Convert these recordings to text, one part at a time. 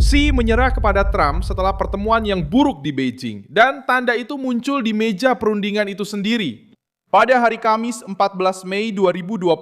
Xi menyerah kepada Trump setelah pertemuan yang buruk di Beijing, dan tanda itu muncul di meja perundingan itu sendiri. Pada hari Kamis 14 Mei 2026,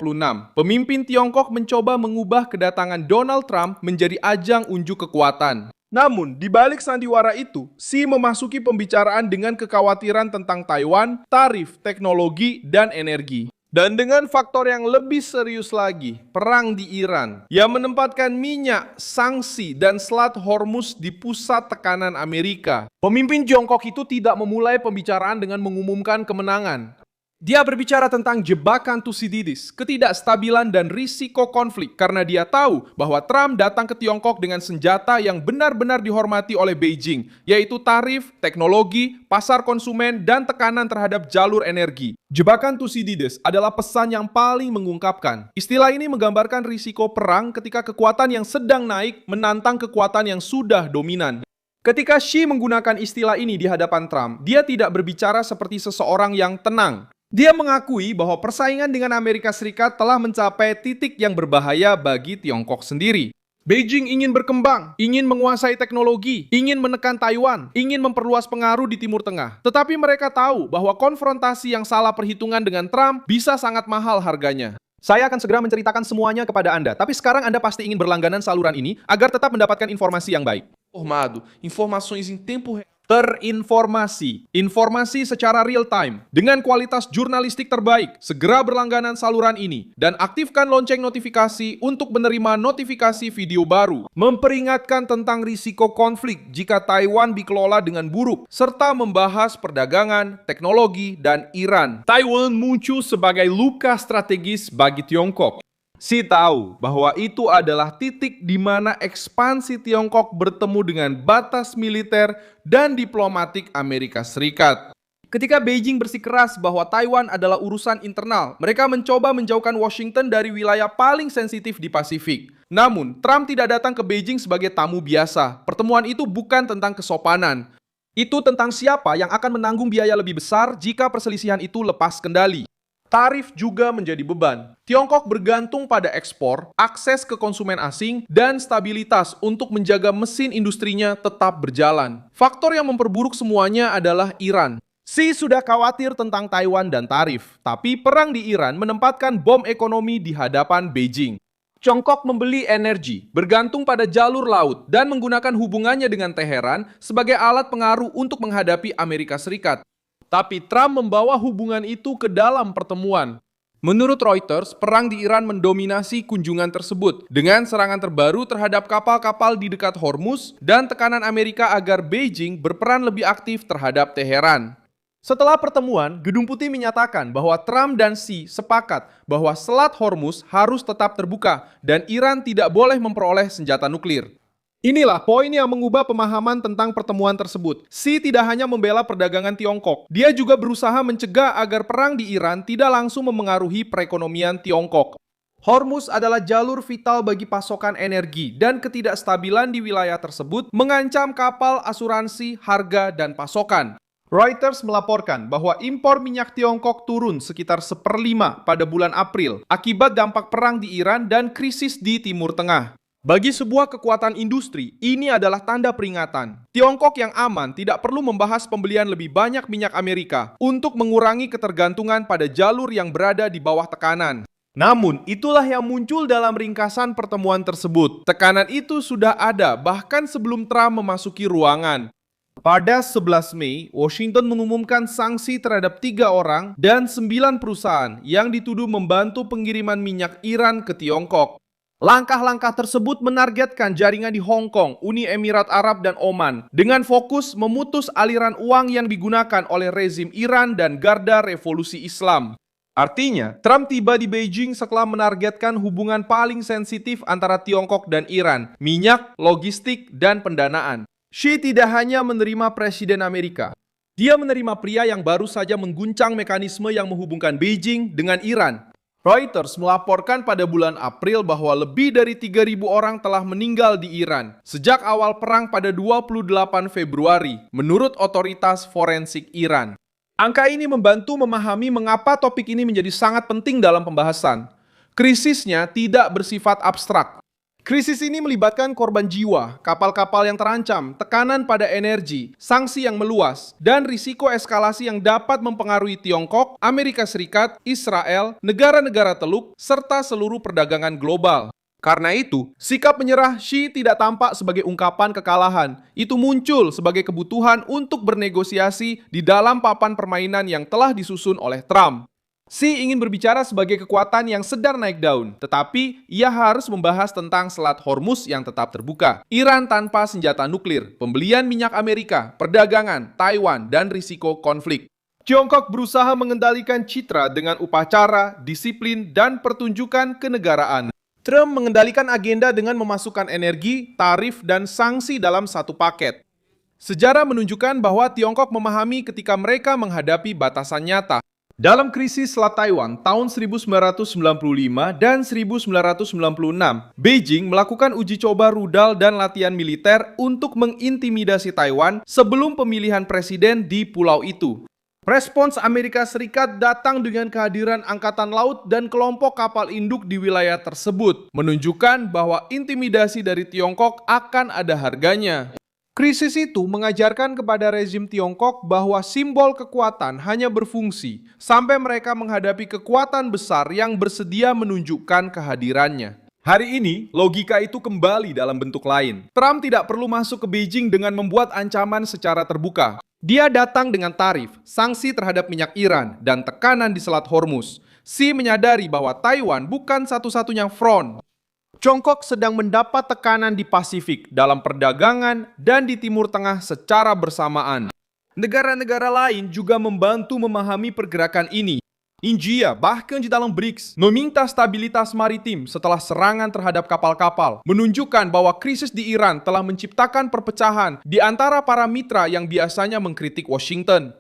pemimpin Tiongkok mencoba mengubah kedatangan Donald Trump menjadi ajang unjuk kekuatan. Namun, di balik sandiwara itu, Xi memasuki pembicaraan dengan kekhawatiran tentang Taiwan, tarif, teknologi, dan energi. Dan dengan faktor yang lebih serius lagi, perang di Iran, yang menempatkan minyak, sanksi, dan Selat Hormuz di pusat tekanan Amerika. Pemimpin Tiongkok itu tidak memulai pembicaraan dengan mengumumkan kemenangan. Dia berbicara tentang jebakan Thucydides, ketidakstabilan dan risiko konflik karena dia tahu bahwa Trump datang ke Tiongkok dengan senjata yang benar-benar dihormati oleh Beijing, yaitu tarif, teknologi, pasar konsumen, dan tekanan terhadap jalur energi. Jebakan Thucydides adalah pesan yang paling mengungkapkan. Istilah ini menggambarkan risiko perang ketika kekuatan yang sedang naik menantang kekuatan yang sudah dominan. Ketika Xi menggunakan istilah ini di hadapan Trump, dia tidak berbicara seperti seseorang yang tenang. Dia mengakui bahwa persaingan dengan Amerika Serikat telah mencapai titik yang berbahaya bagi Tiongkok sendiri. Beijing ingin berkembang, ingin menguasai teknologi, ingin menekan Taiwan, ingin memperluas pengaruh di Timur Tengah. Tetapi mereka tahu bahwa konfrontasi yang salah perhitungan dengan Trump bisa sangat mahal harganya. Saya akan segera menceritakan semuanya kepada Anda, tapi sekarang Anda pasti ingin berlangganan saluran ini agar tetap mendapatkan informasi yang baik. Informado, informações em tempo real. Terinformasi, informasi secara real time, dengan kualitas jurnalistik terbaik. Segera berlangganan saluran ini, dan aktifkan lonceng notifikasi untuk menerima notifikasi video baru. Memperingatkan tentang risiko konflik jika Taiwan dikelola dengan buruk, serta membahas perdagangan, teknologi, dan Iran. Taiwan muncul sebagai luka strategis bagi Tiongkok. Xi tahu bahwa itu adalah titik di mana ekspansi Tiongkok bertemu dengan batas militer dan diplomatik Amerika Serikat. Ketika Beijing bersikeras bahwa Taiwan adalah urusan internal, mereka mencoba menjauhkan Washington dari wilayah paling sensitif di Pasifik. Namun, Trump tidak datang ke Beijing sebagai tamu biasa. Pertemuan itu bukan tentang kesopanan. Itu tentang siapa yang akan menanggung biaya lebih besar jika perselisihan itu lepas kendali. Tarif juga menjadi beban. Tiongkok bergantung pada ekspor, akses ke konsumen asing, dan stabilitas untuk menjaga mesin industrinya tetap berjalan. Faktor yang memperburuk semuanya adalah Iran. Xi sudah khawatir tentang Taiwan dan tarif, tapi perang di Iran menempatkan bom ekonomi di hadapan Beijing. Tiongkok membeli energi, bergantung pada jalur laut, dan menggunakan hubungannya dengan Teheran sebagai alat pengaruh untuk menghadapi Amerika Serikat. Tapi Trump membawa hubungan itu ke dalam pertemuan. Menurut Reuters, perang di Iran mendominasi kunjungan tersebut dengan serangan terbaru terhadap kapal-kapal di dekat Hormuz dan tekanan Amerika agar Beijing berperan lebih aktif terhadap Teheran. Setelah pertemuan, Gedung Putih menyatakan bahwa Trump dan Xi sepakat bahwa Selat Hormuz harus tetap terbuka dan Iran tidak boleh memperoleh senjata nuklir. Inilah poin yang mengubah pemahaman tentang pertemuan tersebut. Xi tidak hanya membela perdagangan Tiongkok, dia juga berusaha mencegah agar perang di Iran tidak langsung memengaruhi perekonomian Tiongkok. Hormuz adalah jalur vital bagi pasokan energi, dan ketidakstabilan di wilayah tersebut mengancam kapal, asuransi, harga, dan pasokan. Reuters melaporkan bahwa impor minyak Tiongkok turun sekitar 1/5 pada bulan April akibat dampak perang di Iran dan krisis di Timur Tengah. Bagi sebuah kekuatan industri, ini adalah tanda peringatan. Tiongkok yang aman tidak perlu membahas pembelian lebih banyak minyak Amerika untuk mengurangi ketergantungan pada jalur yang berada di bawah tekanan. Namun, itulah yang muncul dalam ringkasan pertemuan tersebut. Tekanan itu sudah ada bahkan sebelum Trump memasuki ruangan. Pada 11 Mei, Washington mengumumkan sanksi terhadap 3 orang dan 9 perusahaan yang dituduh membantu pengiriman minyak Iran ke Tiongkok. Langkah-langkah tersebut menargetkan jaringan di Hong Kong, Uni Emirat Arab, dan Oman dengan fokus memutus aliran uang yang digunakan oleh rezim Iran dan Garda Revolusi Islam. Artinya, Trump tiba di Beijing setelah menargetkan hubungan paling sensitif antara Tiongkok dan Iran, minyak, logistik, dan pendanaan. Xi tidak hanya menerima Presiden Amerika. Dia menerima pria yang baru saja mengguncang mekanisme yang menghubungkan Beijing dengan Iran. Reuters melaporkan pada bulan April bahwa lebih dari 3.000 orang telah meninggal di Iran sejak awal perang pada 28 Februari, menurut otoritas forensik Iran. Angka ini membantu memahami mengapa topik ini menjadi sangat penting dalam pembahasan. Krisisnya tidak bersifat abstrak. Krisis ini melibatkan korban jiwa, kapal-kapal yang terancam, tekanan pada energi, sanksi yang meluas, dan risiko eskalasi yang dapat mempengaruhi Tiongkok, Amerika Serikat, Israel, negara-negara Teluk, serta seluruh perdagangan global. Karena itu, sikap menyerah Xi tidak tampak sebagai ungkapan kekalahan. Itu muncul sebagai kebutuhan untuk bernegosiasi di dalam papan permainan yang telah disusun oleh Trump. Xi ingin berbicara sebagai kekuatan yang sedang naik daun, tetapi ia harus membahas tentang Selat Hormuz yang tetap terbuka, Iran tanpa senjata nuklir, pembelian minyak Amerika, perdagangan, Taiwan, dan risiko konflik. Tiongkok berusaha mengendalikan citra dengan upacara, disiplin, dan pertunjukan kenegaraan. Trump mengendalikan agenda dengan memasukkan energi, tarif, dan sanksi dalam satu paket. Sejarah menunjukkan bahwa Tiongkok memahami ketika mereka menghadapi batasan nyata. Dalam krisis Selat Taiwan tahun 1995 dan 1996, Beijing melakukan uji coba rudal dan latihan militer untuk mengintimidasi Taiwan sebelum pemilihan presiden di pulau itu. Respons Amerika Serikat datang dengan kehadiran angkatan laut dan kelompok kapal induk di wilayah tersebut, menunjukkan bahwa intimidasi dari Tiongkok akan ada harganya. Krisis itu mengajarkan kepada rezim Tiongkok bahwa simbol kekuatan hanya berfungsi sampai mereka menghadapi kekuatan besar yang bersedia menunjukkan kehadirannya. Hari ini, logika itu kembali dalam bentuk lain. Trump tidak perlu masuk ke Beijing dengan membuat ancaman secara terbuka. Dia datang dengan tarif, sanksi terhadap minyak Iran, dan tekanan di Selat Hormuz. Xi menyadari bahwa Taiwan bukan satu-satunya front. Tiongkok sedang mendapat tekanan di Pasifik, dalam perdagangan, dan di Timur Tengah secara bersamaan. Negara-negara lain juga membantu memahami pergerakan ini. India, bahkan di dalam BRICS, meminta stabilitas maritim setelah serangan terhadap kapal-kapal, menunjukkan bahwa krisis di Iran telah menciptakan perpecahan di antara para mitra yang biasanya mengkritik Washington.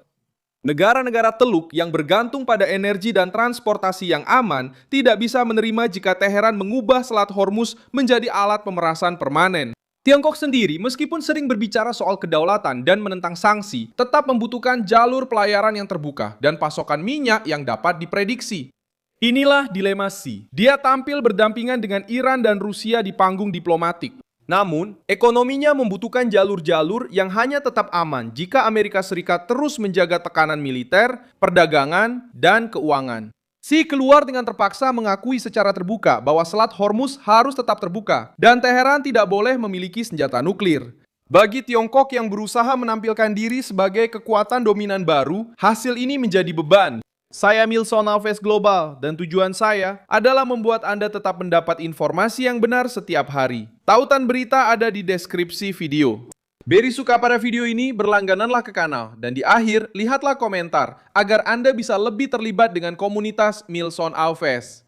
Negara-negara Teluk yang bergantung pada energi dan transportasi yang aman tidak bisa menerima jika Teheran mengubah Selat Hormuz menjadi alat pemerasan permanen. Tiongkok sendiri, meskipun sering berbicara soal kedaulatan dan menentang sanksi, tetap membutuhkan jalur pelayaran yang terbuka dan pasokan minyak yang dapat diprediksi. Inilah dilema Xi. Dia tampil berdampingan dengan Iran dan Rusia di panggung diplomatik. Namun, ekonominya membutuhkan jalur-jalur yang hanya tetap aman jika Amerika Serikat terus menjaga tekanan militer, perdagangan, dan keuangan. Xi keluar dengan terpaksa mengakui secara terbuka bahwa Selat Hormuz harus tetap terbuka dan Teheran tidak boleh memiliki senjata nuklir. Bagi Tiongkok yang berusaha menampilkan diri sebagai kekuatan dominan baru, hasil ini menjadi beban. Saya Milson Alves Global, dan tujuan saya adalah membuat Anda tetap mendapat informasi yang benar setiap hari. Tautan berita ada di deskripsi video. Beri suka pada video ini, berlanggananlah ke kanal, dan di akhir, lihatlah komentar agar Anda bisa lebih terlibat dengan komunitas Milson Alves.